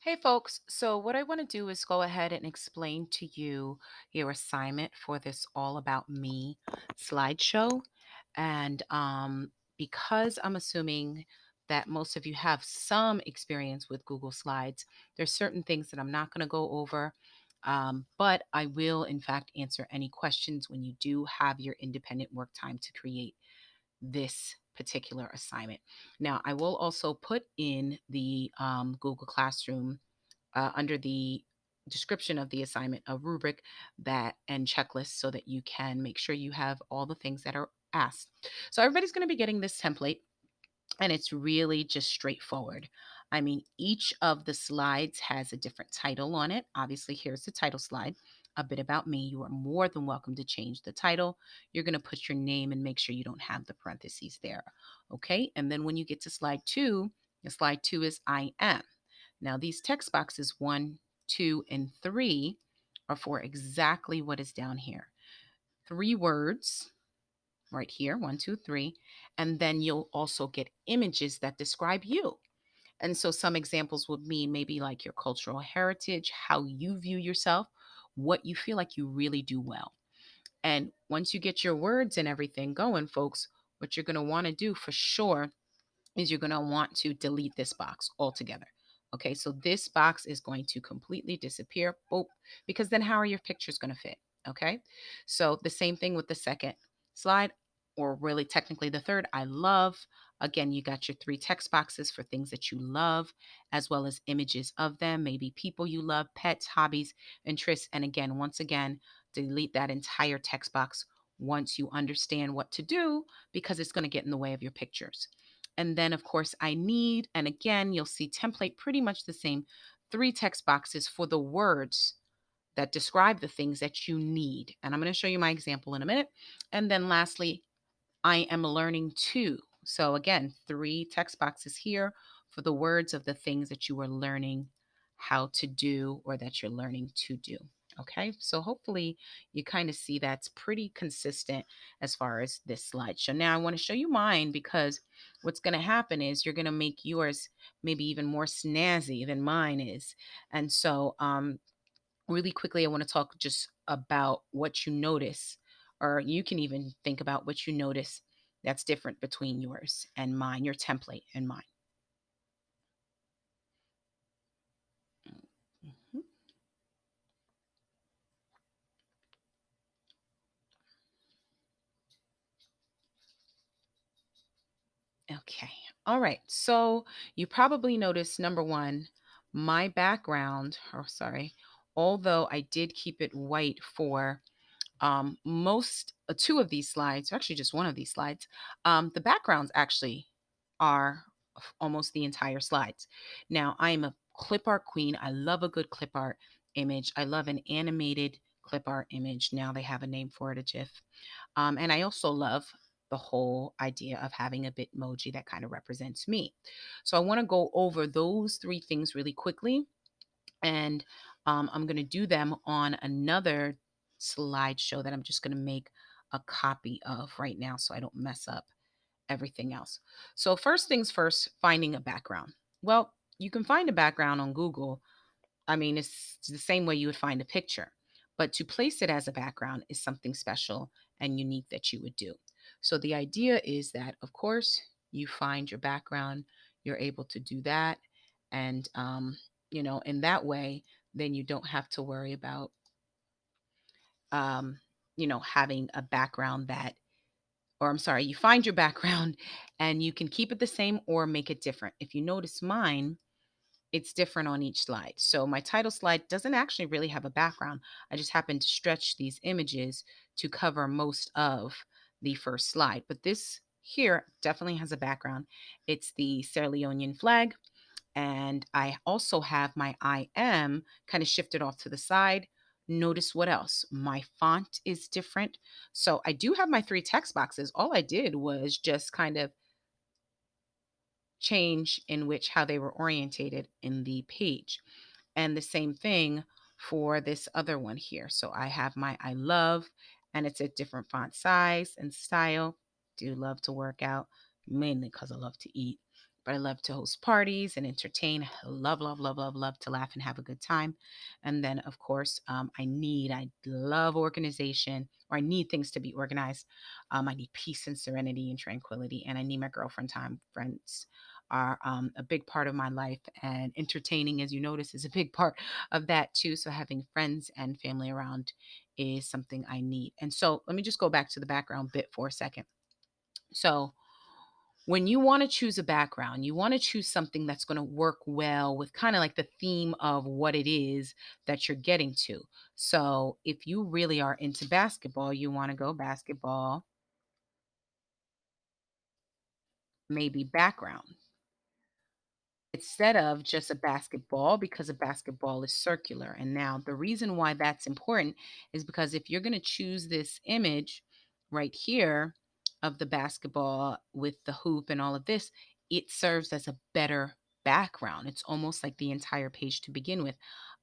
Hey folks, so what I want to do is go ahead and explain to you your assignment for this All About Me slideshow. And because I'm assuming that most of you have some experience with Google Slides, there's certain things that I'm not going to go over. But I will, in fact, answer any questions when you do have your independent work time to create this particular assignment. Now, I will also put in the Google Classroom under the description of the assignment a rubric that and checklist so that you can make sure you have all the things that are asked. So everybody's going to be getting this template and it's really just straightforward. I mean, each of the slides has a different title on it. Obviously, here's the title slide, a bit about me. You are more than welcome to change the title. You're going to put your name and make sure you don't have the parentheses there. Okay. And then when you get to slide two, the slide two is I am. Now, these text boxes one, two, and three are for exactly what is down here. Three words right here, one, two, three. And then you'll also get images that describe you. And so some examples would be maybe like your cultural heritage, how you view yourself, what you feel like you really do well. And once you get your words and everything going, folks, what you're going to want to do for sure is you're going to want to delete this box altogether. Okay, so this box is going to completely disappear. Boop, because then how are your pictures going to fit? Okay, so the same thing with the second slide, or really technically the third. I love. Again, you got your three text boxes for things that you love, as well as images of them, maybe people you love, pets, hobbies, interests. And again, once again, delete that entire text box once you understand what to do because it's going to get in the way of your pictures. And then, of course, I need, and again, you'll see template pretty much the same, three text boxes for the words that describe the things that you need. And I'm going to show you my example in a minute. And then lastly, I am learning too. So again, three text boxes here for the words of the things that you are learning how to do or that you're learning to do. Okay, so hopefully you kind of see that's pretty consistent as far as this slideshow. Now I want to show you mine because what's going to happen is you're going to make yours maybe even more snazzy than mine is. And so really quickly, I want to talk just about what you notice, or you can even think about what you notice that's different between yours and mine, your template and mine. Mhm. Okay. All right. So you probably noticed number one, my background, or sorry, although I did keep it white for most two of these slides, or actually just one of these slides, the backgrounds actually are almost the entire slides. Now, I am a clip art queen. I love a good clip art image. I love an animated clip art image. Now they have a name for it, a GIF. And I also love the whole idea of having a Bitmoji that kind of represents me. So I want to go over those three things really quickly and I'm going to do them on another slideshow that I'm just going to make a copy of right now so I don't mess up everything else. So, first things first, finding a background. Well, you can find a background on Google. I mean, it's the same way you would find a picture, but to place it as a background is something special and unique that you would do. So, the idea is that, of course, you find your background, you're able to do that. And, in that way, then you don't have to worry about, um, having a background that, or I'm sorry, you find your background and you can keep it the same or make it different. If you notice mine, it's different on each slide. So my title slide doesn't actually really have a background. I just happened to stretch these images to cover most of the first slide. But this here definitely has a background. It's the Sierra Leonean flag. And I also have my I am kind of shifted off to the side. Notice what else? My font is different. So I do have my three text boxes. All I did was just kind of change in which how they were orientated in the page. And the same thing for this other one here. So I have my I love, and it's a different font size and style. Do love to work out, mainly because I love to eat. but I love to host parties and entertain. I love, love, love, love, love to laugh and have a good time. And then, of course, I love organization, or I need things to be organized. I need peace and serenity and tranquility, and I need my girlfriend time. Friends are a big part of my life, and entertaining, as you notice, is a big part of that too. So having friends and family around is something I need. And so let me just go back to the background bit for a second. So when you want to choose a background, you want to choose something that's going to work well with kind of like the theme of what it is that you're getting to. So if you really are into basketball, you want to go basketball, maybe background, instead of just a basketball, because a basketball is circular. And now the reason why that's important is because if you're going to choose this image right here of the basketball with the hoop and all of this, it serves as a better background. It's almost like the entire page to begin with.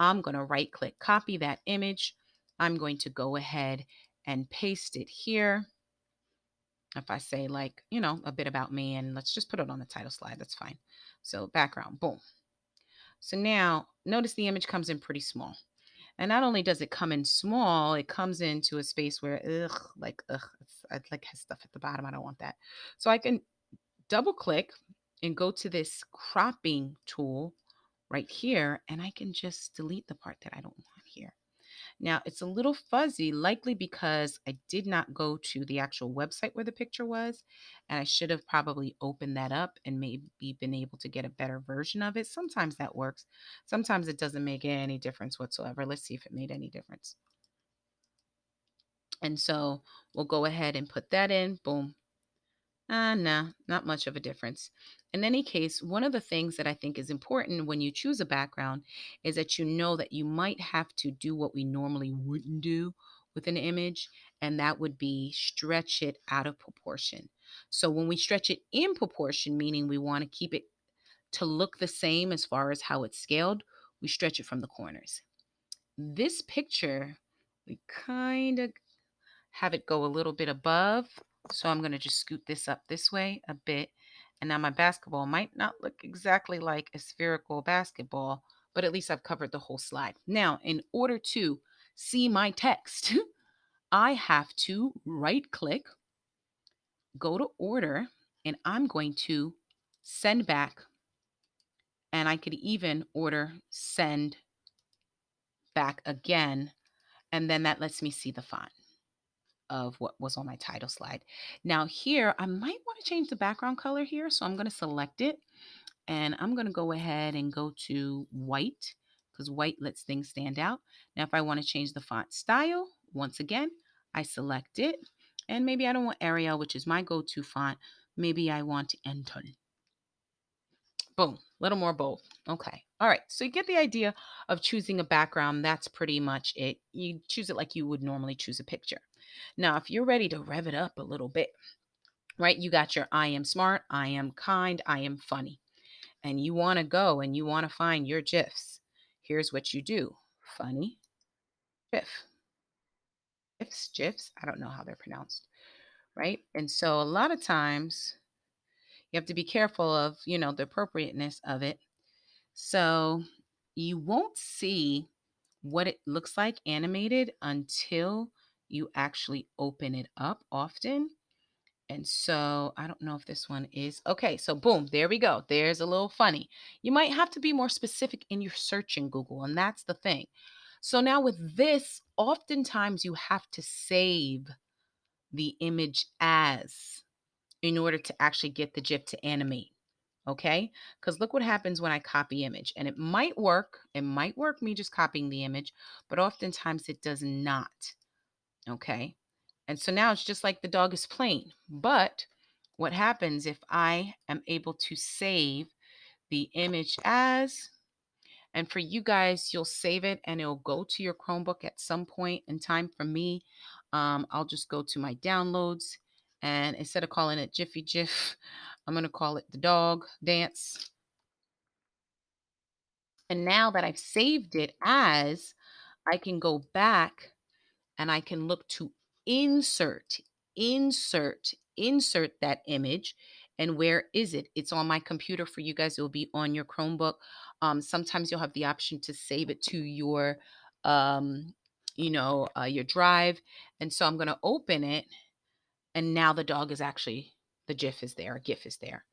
I'm going to right click, copy that image. I'm going to go ahead and paste it here. If I say, like, a bit about me, and let's just put it on the title slide, that's fine. So background, boom. So now notice the image comes in pretty small. And not only does it come in small, it comes into a space where, it like has stuff at the bottom. I don't want that. So I can double click and go to this cropping tool right here, and I can just delete the part that I don't want here. Now, it's a little fuzzy, likely because I did not go to the actual website where the picture was, and I should have probably opened that up and maybe been able to get a better version of it. Sometimes that works. Sometimes it doesn't make any difference whatsoever. Let's see if it made any difference. And so we'll go ahead and put that in. Boom. No, not much of a difference. In any case, one of the things that I think is important when you choose a background is that you know that you might have to do what we normally wouldn't do with an image, and that would be stretch it out of proportion. So when we stretch it in proportion, meaning we want to keep it to look the same as far as how it's scaled, we stretch it from the corners. This picture, we kind of have it go a little bit above. So I'm going to just scoot this up this way a bit. And now my basketball might not look exactly like a spherical basketball, but at least I've covered the whole slide. Now, in order to see my text, I have to right click, go to order, and I'm going to send back. And I could even order send back again. And then that lets me see the font of what was on my title slide. Now here, I might want to change the background color here. So I'm going to select it, and I'm going to go ahead and go to white, because white lets things stand out. Now, if I want to change the font style, once again, I select it, and maybe I don't want Arial, which is my go-to font. Maybe I want Anton. Boom, a little more bold. Okay. All right. So you get the idea of choosing a background. That's pretty much it. You choose it like you would normally choose a picture. Now, if you're ready to rev it up a little bit, right? You got your I am smart, I am kind, I am funny. And you want to go and you want to find your GIFs. Here's what you do: funny, GIF, GIFs. I don't know how they're pronounced, right? And so a lot of times you have to be careful of, the appropriateness of it. So you won't see what it looks like animated until you actually open it up often. And so I don't know if this one is okay. So boom, there we go. There's a little funny. You might have to be more specific in your search in Google, and that's the thing. So now with this, oftentimes you have to save the image as in order to actually get the GIF to animate. Okay? Because look what happens when I copy image. And it might work. It might work me just copying the image, but oftentimes it does not. Okay? And so now it's just like the dog is plain. But what happens if I am able to save the image as, and for you guys, you'll save it and it'll go to your Chromebook at some point in time. For me, I'll just go to my downloads, and instead of calling it Jiffy Jiff, I'm going to call it the dog dance. And now that I've saved it as, I can go back and I can look to insert, insert that image. And where is it? It's on my computer for you guys. It will be on your Chromebook. Sometimes you'll have the option to save it to your, um, your drive. And so I'm going to open it, and now the dog is actually, the GIF is there, GIF is there.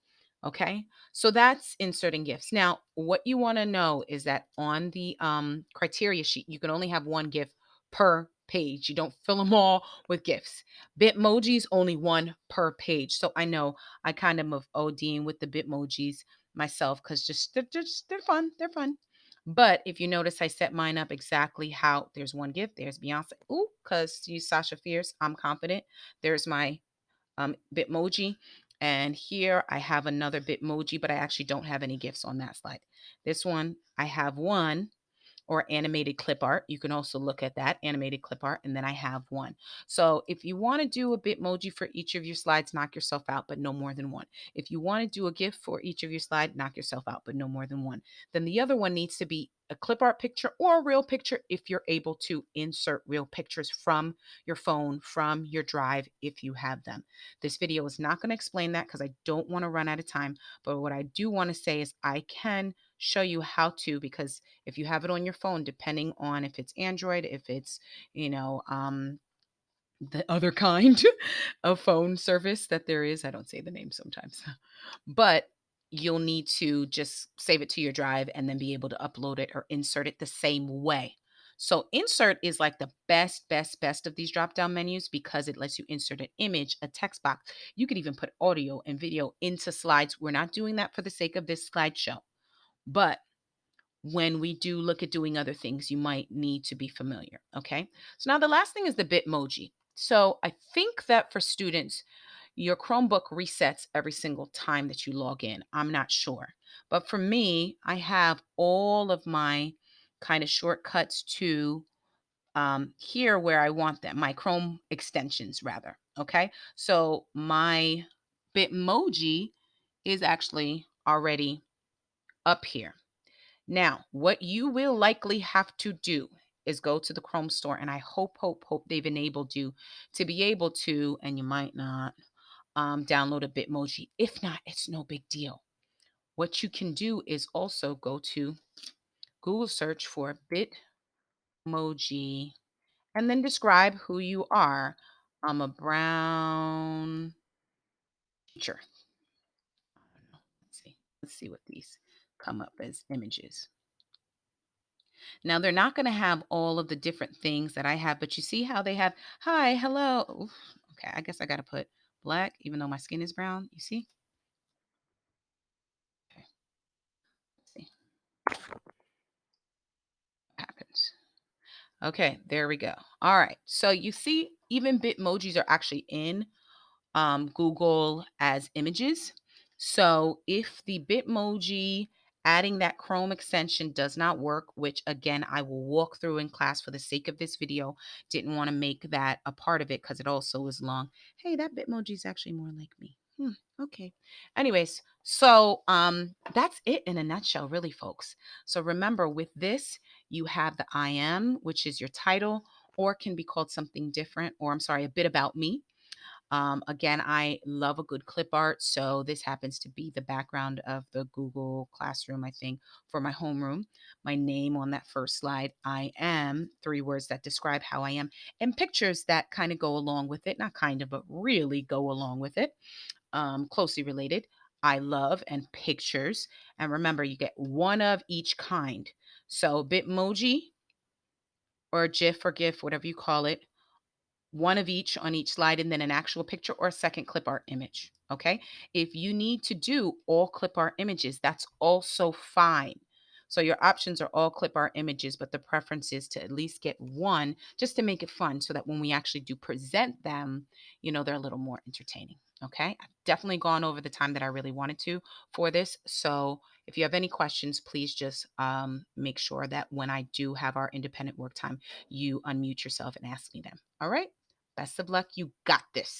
Okay, so that's inserting GIFs. Now, what you want to know is that on the criteria sheet, you can only have one GIF per page. You don't fill them all with GIFs. Bitmojis only one per page. So I know I kind of ODing with the Bitmojis myself because they're fun. They're fun. But if you notice, I set mine up exactly how there's one GIF. There's Beyonce. Ooh, because you Sasha Fierce. I'm confident. There's my Bitmoji. And here I have another Bitmoji, but I actually don't have any GIFs on that slide. This one, I have one, or animated clip art. You can also look at that animated clip art. And then I have one. So if you want to do a Bitmoji for each of your slides, knock yourself out, but no more than one. If you want to do a GIF for each of your slide, knock yourself out, but no more than one. Then the other one needs to be a clip art picture or a real picture if you're able to insert real pictures from your phone, from your drive, if you have them. This video is not going to explain that because I don't want to run out of time. But what I do want to say is I can show you how to, because if you have it on your phone, depending on if it's Android, if it's, you know, the other kind of phone service that there is, I don't say the name sometimes, but you'll need to just save it to your drive and then be able to upload it or insert it the same way. So insert is like the best of these drop down menus because it lets you insert an image, a text box. You could even put audio and video into slides. We're not doing that for the sake of this slideshow, but when we do look at doing other things, you might need to be familiar. Okay. So now the last thing is the Bitmoji. So I think that for students, your Chromebook resets every single time that you log in. I'm not sure. But for me, I have all of my kind of shortcuts to here where I want them, my Chrome extensions, rather. Okay. So my Bitmoji is actually already up here. Now, what you will likely have to do is go to the Chrome store, and I hope they've enabled you to be able to, and you might not, download a Bitmoji. If not, it's no big deal. What you can do is also go to Google search for Bitmoji and then describe who you are. I'm a brown teacher. I don't know. Let's see. Let's see what these come up as images. Now they're not going to have all of the different things that I have, but you see how they have, hi, hello. Oof, okay, I guess I got to put black, even though my skin is brown. You see? Okay, let's see what happens. Okay, there we go. All right. So you see, even Bitmojis are actually in Google as images. So if the Bitmoji adding that Chrome extension does not work, which again, I will walk through in class for the sake of this video, didn't want to make that a part of it because it also is long. Hey, that Bitmoji is actually more like me. Okay. Anyways, so that's it in a nutshell, really, folks. So remember, with this, you have the I am, which is your title, or can be called something different, or I'm sorry, a bit about me. Again, I love a good clip art. So this happens to be the background of the Google Classroom, I think, for my homeroom. My name on that first slide, I am, 3 words that describe how I am, and pictures that kind of go along with it. Not kind of, but really go along with it. Closely related. I love and pictures. And remember, you get one of each kind. So Bitmoji or GIF or GIF, whatever you call it, one of each on each slide, and then an actual picture or a second clip art image. Okay. If you need to do all clip art images, that's also fine. So your options are all clip art images, but the preference is to at least get one just to make it fun so that when we actually do present them, they're a little more entertaining. Okay. I've definitely gone over the time that I really wanted to for this. So if you have any questions, please just make sure that when I do have our independent work time, you unmute yourself and ask me them. All right. Best of luck. You got this.